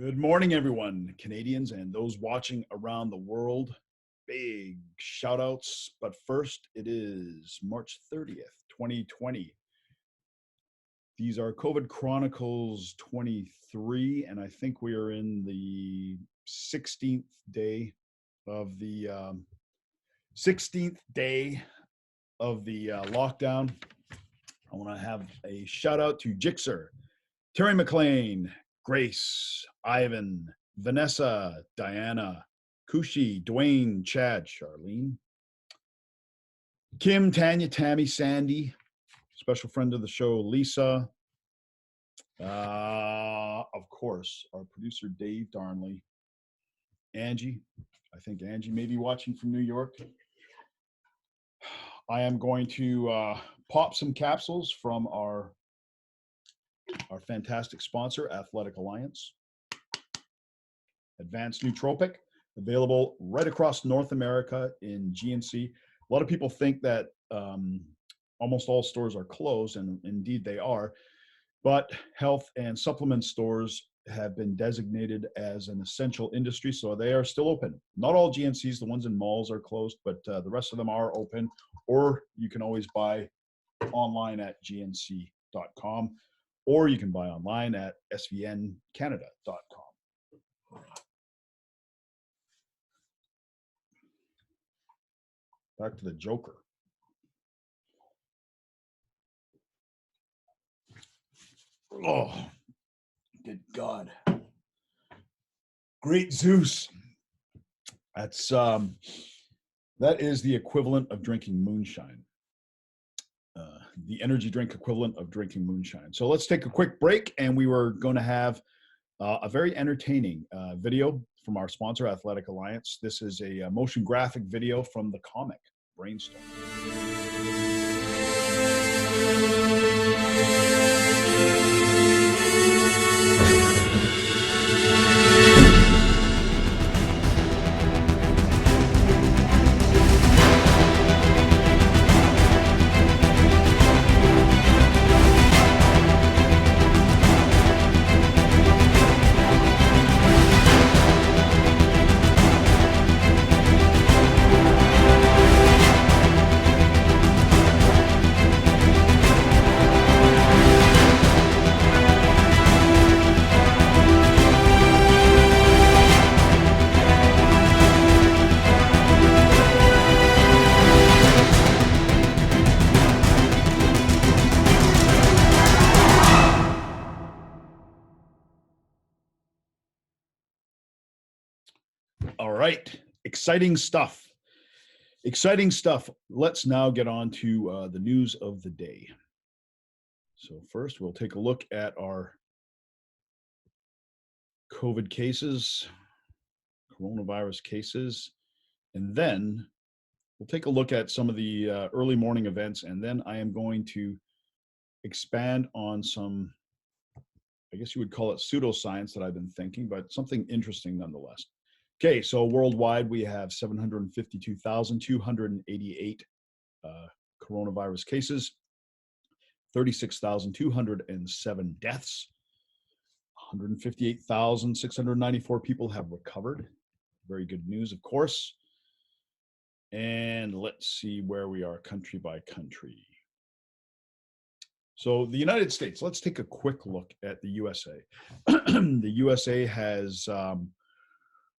Good morning, everyone, Canadians and those watching around the world. Big shout outs. But first, it is March 30th, 2020. These are COVID Chronicles 23, and I think we are in the 16th day of the 16th day of the lockdown. I want to have a shout out to Jixer, Terry McLean, Grace, Ivan, Vanessa, Diana, Kushi, Dwayne, Chad, Charlene, Kim, Tanya, Tammy, Sandy, special friend of the show, Lisa, of course, our producer, Dave Darnley, Angie. I think Angie may be watching from New York. I am going to pop some capsules from our fantastic sponsor, Athletic Alliance. Advanced Nootropic, available right across North America in GNC. A lot of people think that almost all stores are closed, and indeed they are, but health and supplement stores have been designated as an essential industry, so they are still open. Not all GNCs, the ones in malls are closed, but the rest of them are open, or you can always buy online at gnc.com. or you can buy online at svncanada.com. Back to the Joker. Oh, good God. Great Zeus. That's that is the equivalent of drinking moonshine. The energy drink equivalent of drinking moonshine. So let's take a quick break, and we were going to have a very entertaining video from our sponsor, Athletic Alliance. This is a motion graphic video from the comic Brainstorm. All right, exciting stuff. Exciting stuff. Let's now get on to the news of the day. So first, we'll take a look at our COVID cases, coronavirus cases, and then we'll take a look at some of the early morning events, and then I am going to expand on some, I guess you would call it pseudoscience that I've been thinking, but something interesting nonetheless. Okay, so worldwide we have 752,288 coronavirus cases, 36,207 deaths, 158,694 people have recovered. Very good news, of course. And let's see where we are country by country. So the United States, let's take a quick look at the USA. The USA has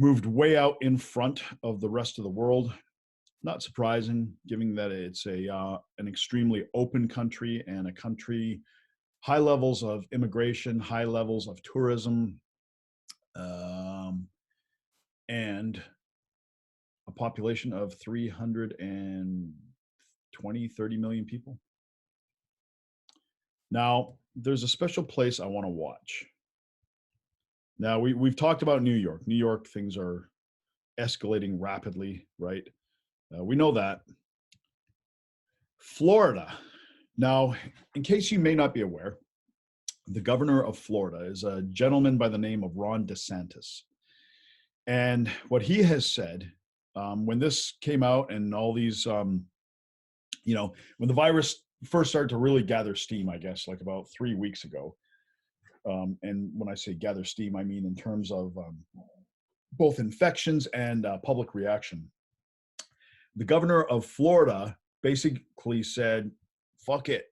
moved way out in front of the rest of the world. Not surprising, given that it's an extremely open country and a country, high levels of immigration, high levels of tourism, and a population of 30 million people. Now, there's a special place I want to watch. Now, we've talked about New York. New York, things are escalating rapidly, right? We know that. Florida. Now, in case you may not be aware, the governor of Florida is a gentleman by the name of Ron DeSantis. And what he has said, when this came out and all these, when the virus first started to really gather steam, I guess, like about 3 weeks ago, And when I say gather steam, I mean in terms of both infections and public reaction. The governor of Florida basically said, fuck it.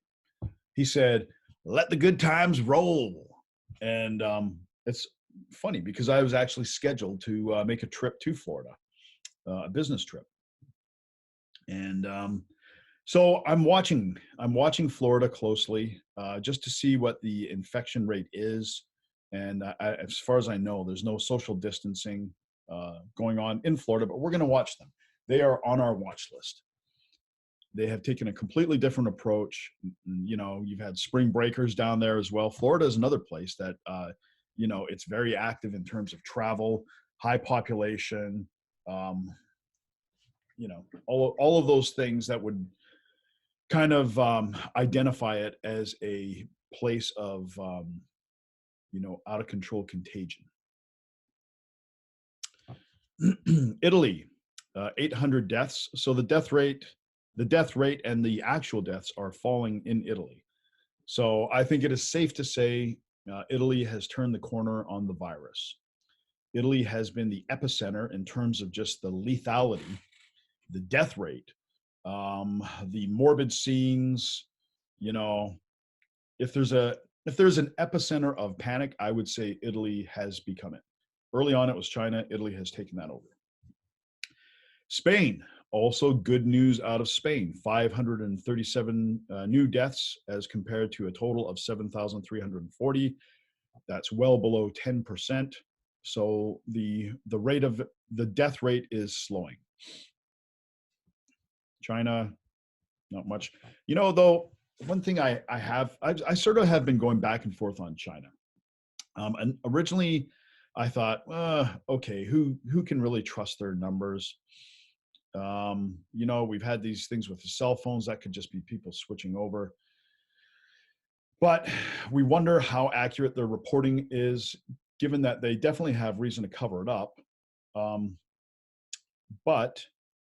He said, let the good times roll. And it's funny because I was actually scheduled to make a trip to Florida, a business trip. And so I'm watching Florida closely just to see what the infection rate is. And as far as I know, there's no social distancing going on in Florida, but we're going to watch them. They are on our watch list. They have taken a completely different approach. You know, you've had spring breakers down there as well. Florida is another place that, you know, it's very active in terms of travel, high population, you know, all of those things that would kind of identify it as a place of, you know, out of control contagion. Italy, 800 deaths. So the death rate and the actual deaths are falling in Italy. So I think it is safe to say Italy has turned the corner on the virus. Italy has been the epicenter in terms of just the lethality, the death rate, the morbid scenes. You know, if there's an epicenter of panic, I would say Italy has become it. Early on, it was China. Italy has taken that over. Spain, also good news out of Spain. 537 new deaths as compared to a total of 7,340. That's well below 10%. So the rate of the death rate is slowing. China, not much. You know, though, one thing I sort of have been going back and forth on China. And originally, I thought, okay, who can really trust their numbers? You know, we've had these things with the cell phones that could just be people switching over. But we wonder how accurate their reporting is, given that they definitely have reason to cover it up. But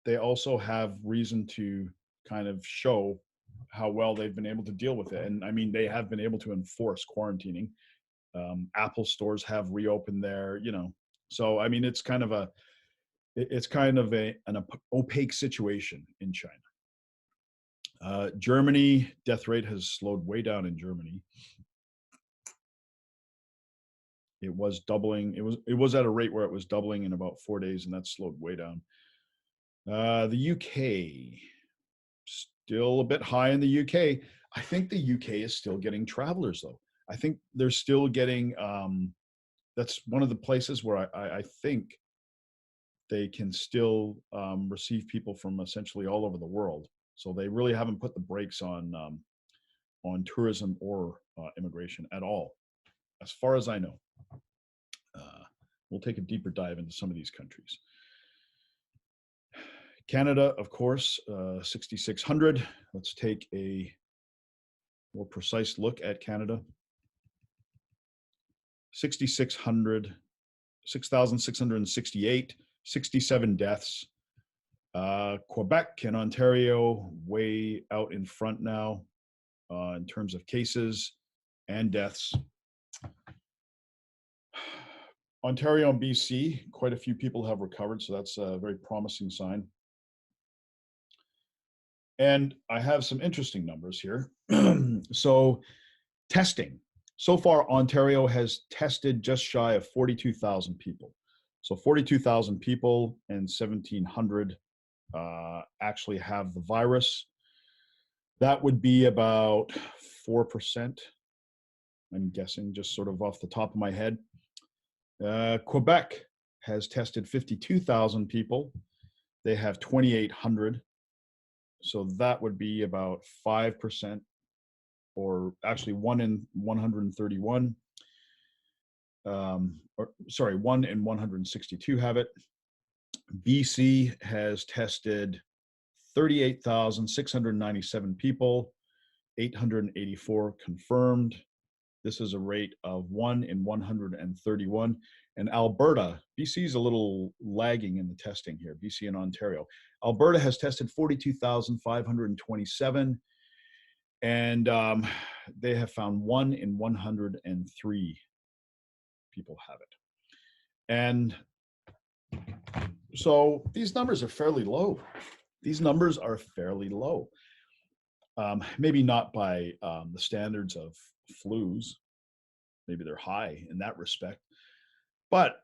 they also have reason to kind of show how well they've been able to deal with it. And I mean, they have been able to enforce quarantining. Apple stores have reopened there, you know. So, I mean, it's kind of an opaque situation in China. Germany, death rate has slowed way down in Germany. It was doubling. It was at a rate where it was doubling in about 4 days, and that's slowed way down. The UK, still a bit high in the UK. I think the UK is still getting travelers, though. I think they're still getting, that's one of the places where I think they can still receive people from essentially all over the world. So they really haven't put the brakes on tourism or immigration at all, as far as I know. We'll take a deeper dive into some of these countries. Canada, of course, 6,600. Let's take a more precise look at Canada. 6,600, 6,668, 67 deaths. Quebec and Ontario way out in front now in terms of cases and deaths. Ontario and BC, quite a few people have recovered, so that's a very promising sign. And I have some interesting numbers here. So testing. So far, Ontario has tested just shy of 42,000 people. So 42,000 people and 1,700 actually have the virus. That would be about 4%, I'm guessing, just sort of off the top of my head. Quebec has tested 52,000 people. They have 2,800. So that would be about 5%, or actually 1 in 131. Or sorry, 1 in 162 have it. BC has tested 38,697 people, 884 confirmed. This is a rate of 1 in 131. And Alberta, BC is a little lagging in the testing here, BC and Ontario. Alberta has tested 42,527, And they have found 1 in 103 people have it. And so these numbers are fairly low. These numbers are fairly low. Maybe not by the standards of flus. Maybe they're high in that respect. But,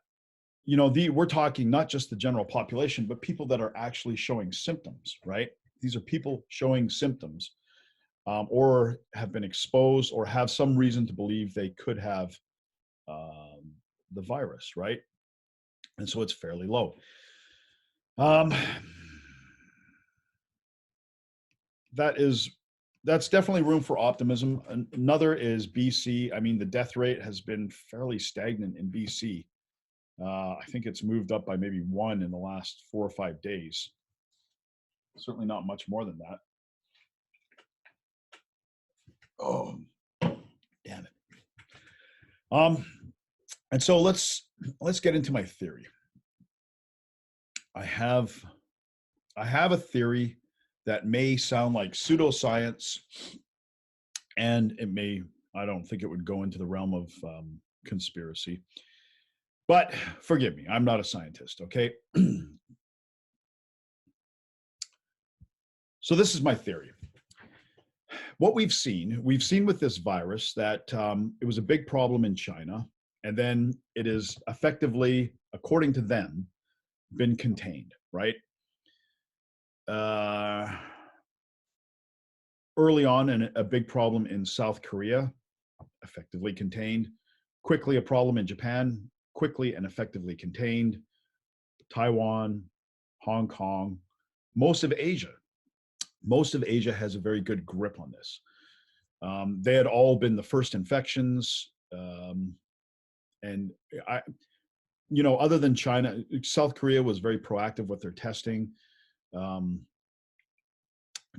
you know, we're talking not just the general population, but people that are actually showing symptoms, right? These are people showing symptoms or have been exposed or have some reason to believe they could have the virus, right? And so it's fairly low. That's definitely room for optimism. Another is BC. I mean, the death rate has been fairly stagnant in BC. I think it's moved up by maybe 1 in the last 4 or 5 days. Certainly not much more than that. Oh, damn it. And so let's get into my theory. I have a theory that may sound like pseudoscience, and I don't think it would go into the realm of conspiracy. But forgive me, I'm not a scientist, okay? So this is my theory. What we've seen with this virus that it was a big problem in China, and then it is effectively, according to them, been contained, right? Early on, a big problem in South Korea, effectively contained. Quickly, a problem in Japan, quickly and effectively contained. Taiwan, Hong Kong, most of Asia has a very good grip on this. They had all been the first infections, and other than China, South Korea was very proactive with their testing.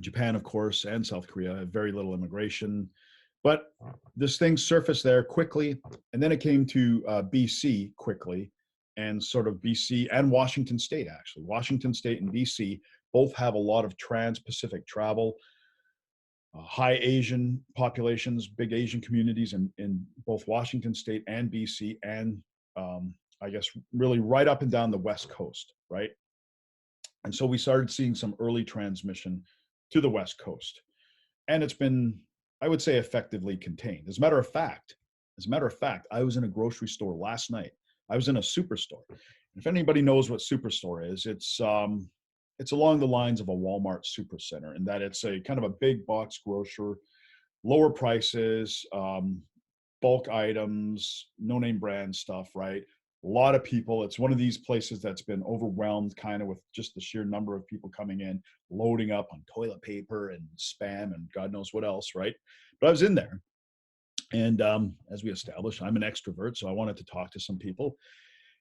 Japan, of course, and South Korea have very little immigration, but this thing surfaced there quickly, and then it came to BC quickly, and sort of BC and Washington State, actually. Washington State and BC both have a lot of trans-Pacific travel, high Asian populations, big Asian communities in both Washington State and BC, and I guess really right up and down the West Coast, right? And so we started seeing some early transmission to the West Coast. And it's been, I would say, effectively contained. As a matter of fact, I was in a grocery store last night. I was in a superstore. If anybody knows what superstore is, it's along the lines of a Walmart supercenter, in that it's a kind of a big box grocer, lower prices, bulk items, no-name brand stuff, right? A lot of people. It's one of these places that's been overwhelmed kind of with just the sheer number of people coming in, loading up on toilet paper and spam and God knows what else, right? But I was in there. And as we established, I'm an extrovert, so I wanted to talk to some people.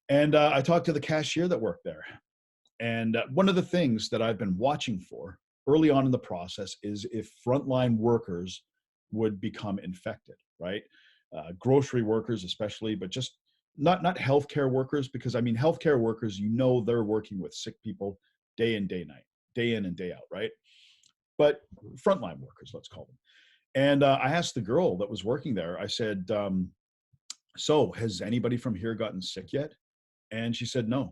And I talked to the cashier that worked there. And one of the things that I've been watching for early on in the process is if frontline workers would become infected, right? Grocery workers especially, but just not healthcare workers, because I mean, healthcare workers, they're working with sick people day in, day in and day out, right? But frontline workers, let's call them. And I asked the girl that was working there, I said, so has anybody from here gotten sick yet? And she said, no.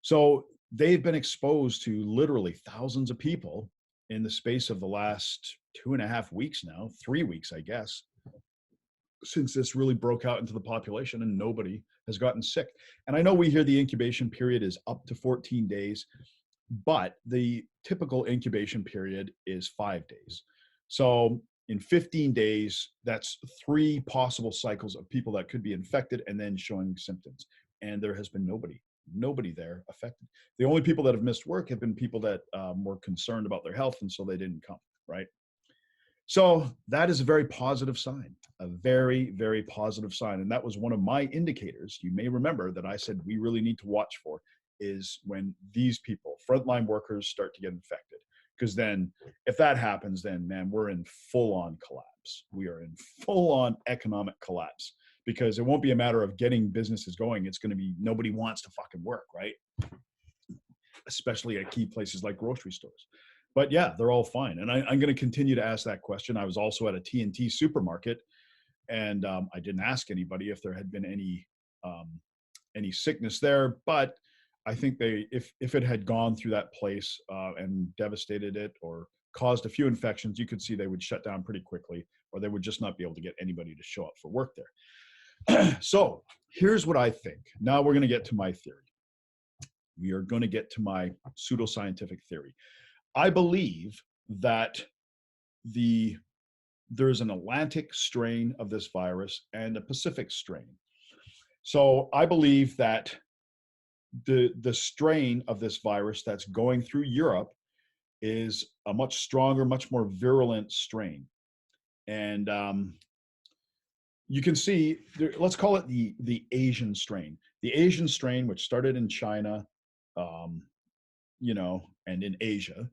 So they've been exposed to literally thousands of people in the space of the last 2.5 weeks now, 3 weeks, I guess, since this really broke out into the population, and nobody has gotten sick. And I know we hear the incubation period is up to 14 days, but the typical incubation period is 5 days. So in 15 days, that's 3 possible cycles of people that could be infected and then showing symptoms. And there has been nobody there affected. The only people that have missed work have been people that were concerned about their health, and so they didn't come, right? So that is a very positive sign, a very, very positive sign. And that was one of my indicators. You may remember that I said we really need to watch for is when these people, frontline workers, start to get infected. Because then if that happens, then man, we're in full-on collapse. We are in full-on economic collapse, because it won't be a matter of getting businesses going. It's going to be nobody wants to fucking work, right? Especially at key places like grocery stores. But yeah, they're all fine. And I'm going to continue to ask that question. I was also at a TNT supermarket, and I didn't ask anybody if there had been any sickness there, but I think if it had gone through that place and devastated it or caused a few infections, you could see they would shut down pretty quickly, or they would just not be able to get anybody to show up for work there. So here's what I think. Now we're going to get to my theory. We are going to get to my pseudoscientific theory. I believe that there's an Atlantic strain of this virus and a Pacific strain. So I believe that the strain of this virus that's going through Europe is a much stronger, much more virulent strain. And you can see, let's call it the Asian strain. The Asian strain, which started in China, and in Asia,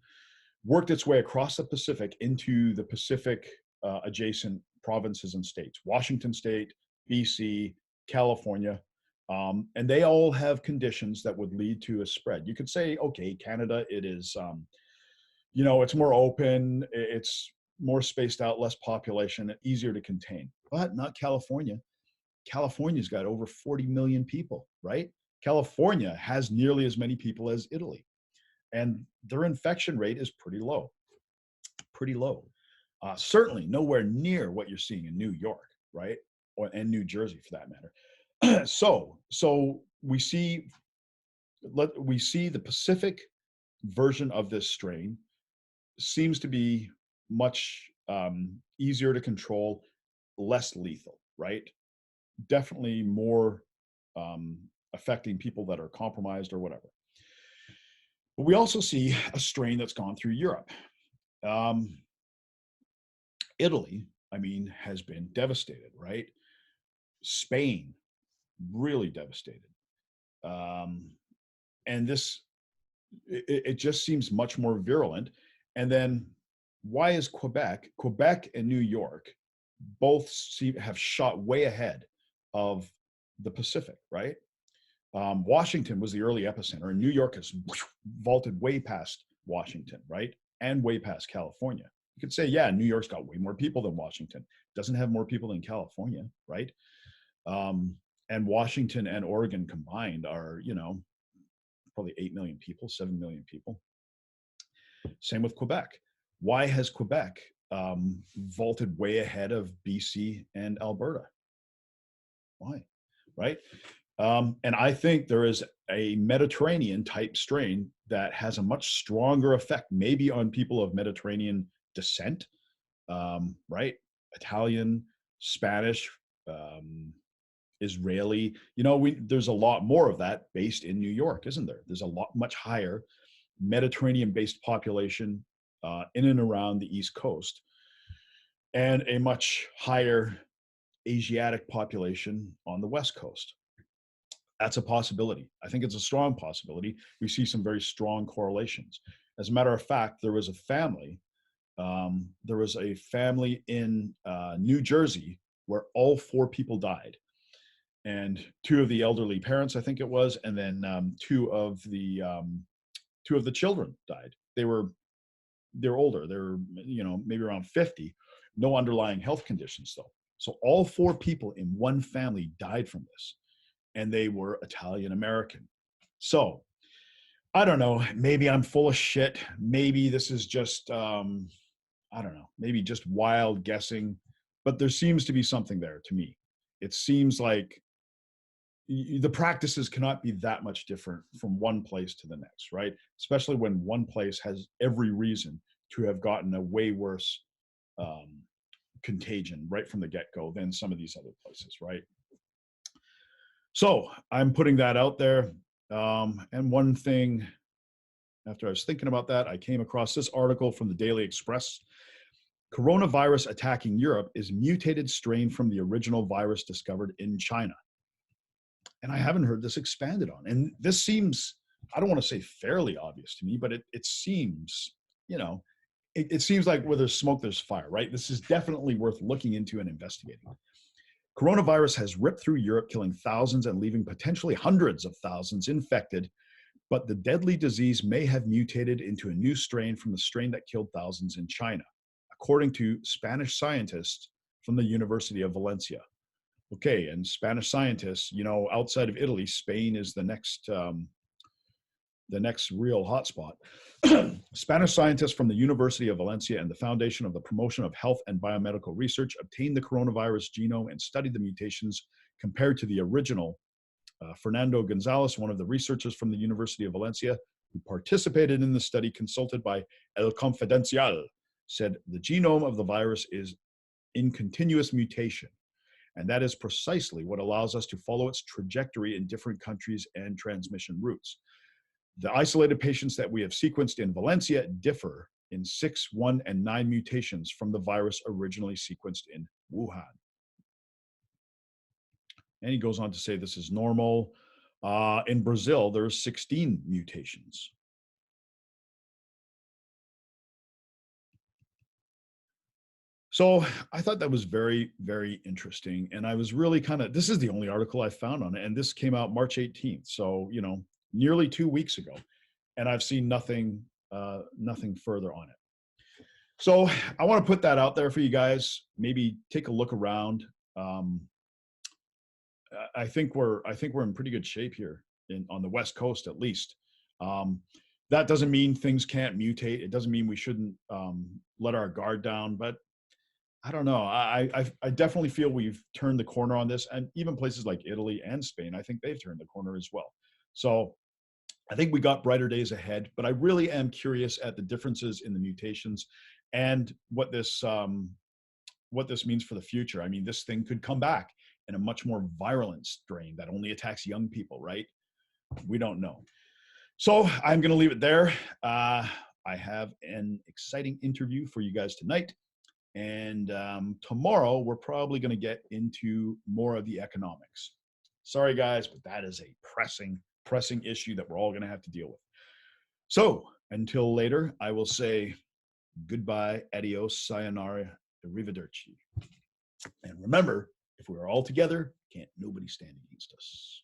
worked its way across the Pacific into the Pacific adjacent provinces and states, Washington State, BC, California, and they all have conditions that would lead to a spread. You could say, okay, Canada, it is, it's more open, it's more spaced out, less population, easier to contain, but not California. California's got over 40 million people, right? California has nearly as many people as Italy, and their infection rate is pretty low. Certainly nowhere near what you're seeing in New York, right? And New Jersey for that matter. So we see the Pacific version of this strain seems to be much easier to control, less lethal, right? Definitely more affecting people that are compromised or whatever. But we also see a strain that's gone through Europe. Italy, has been devastated, right? Spain, really devastated. And it just seems much more virulent. And then why is Quebec and New York both have shot way ahead of the Pacific, right? Washington was the early epicenter, and New York has vaulted way past Washington, right? And way past California. You could say, yeah, New York's got way more people than Washington. Doesn't have more people than California, right? And Washington and Oregon combined are, probably 8 million people, 7 million people. Same with Quebec. Why has Quebec vaulted way ahead of BC and Alberta? Why, right? And I think there is a Mediterranean type strain that has a much stronger effect, maybe on people of Mediterranean descent, right? Italian, Spanish, Israeli. There's a lot more of that based in New York, isn't there? There's a much higher Mediterranean-based population in and around the East Coast, and a much higher Asiatic population on the West Coast. That's a possibility. I think it's a strong possibility. We see some very strong correlations. As a matter of fact, there was a family in New Jersey where all 4 people died, and 2 of the elderly parents, I think it was, and then 2 of the children died. They're older. They're maybe around 50. No underlying health conditions though. So all 4 people in one family died from this, and they were Italian American. So I don't know, maybe I'm full of shit. Maybe this is just, I don't know, maybe just wild guessing, but there seems to be something there to me. It seems like the practices cannot be that much different from one place to the next, right? Especially when one place has every reason to have gotten a way worse contagion right from the get-go than some of these other places, right? So I'm putting that out there. And one thing, after I was thinking about that, I came across this article from the Daily Express. Coronavirus attacking Europe is mutated strain from the original virus discovered in China. And I haven't heard this expanded on. And this seems, I don't want to say fairly obvious to me, but it seems, it seems like where there's smoke, there's fire, right? This is definitely worth looking into and investigating. Coronavirus has ripped through Europe, killing thousands and leaving potentially hundreds of thousands infected, but the deadly disease may have mutated into a new strain from the strain that killed thousands in China, according to Spanish scientists from the University of Valencia. Okay, and Spanish scientists, outside of Italy, Spain is the next real hotspot. Spanish scientists from the University of Valencia and the Foundation of the Promotion of Health and Biomedical Research obtained the coronavirus genome and studied the mutations compared to the original. Fernando Gonzalez, one of the researchers from the University of Valencia who participated in the study, consulted by El Confidencial, said the genome of the virus is in continuous mutation. And that is precisely what allows us to follow its trajectory in different countries and transmission routes. The isolated patients that we have sequenced in Valencia differ in 6, 1, and 9 mutations from the virus originally sequenced in Wuhan. And he goes on to say this is normal. In Brazil, there's 16 mutations. So I thought that was very, very interesting. And I was really this is the only article I found on it. And this came out March 18th. So, nearly 2 weeks ago. And I've seen nothing further on it. So I want to put that out there for you guys. Maybe take a look around. I think we're in pretty good shape here on the West Coast, at least. That doesn't mean things can't mutate. It doesn't mean we shouldn't let our guard down. But I don't know. I definitely feel we've turned the corner on this, and even places like Italy and Spain, I think they've turned the corner as well. So I think we got brighter days ahead. But I really am curious at the differences in the mutations and what this means for the future. I mean, this thing could come back in a much more virulent strain that only attacks young people, right? We don't know. So I'm going to leave it there. I have an exciting interview for you guys tonight. And tomorrow, we're probably going to get into more of the economics. Sorry, guys, but that is a pressing issue that we're all going to have to deal with. So until later, I will say goodbye, adios, sayonara, arrivederci. And remember, if we're all together, can't nobody stand against us.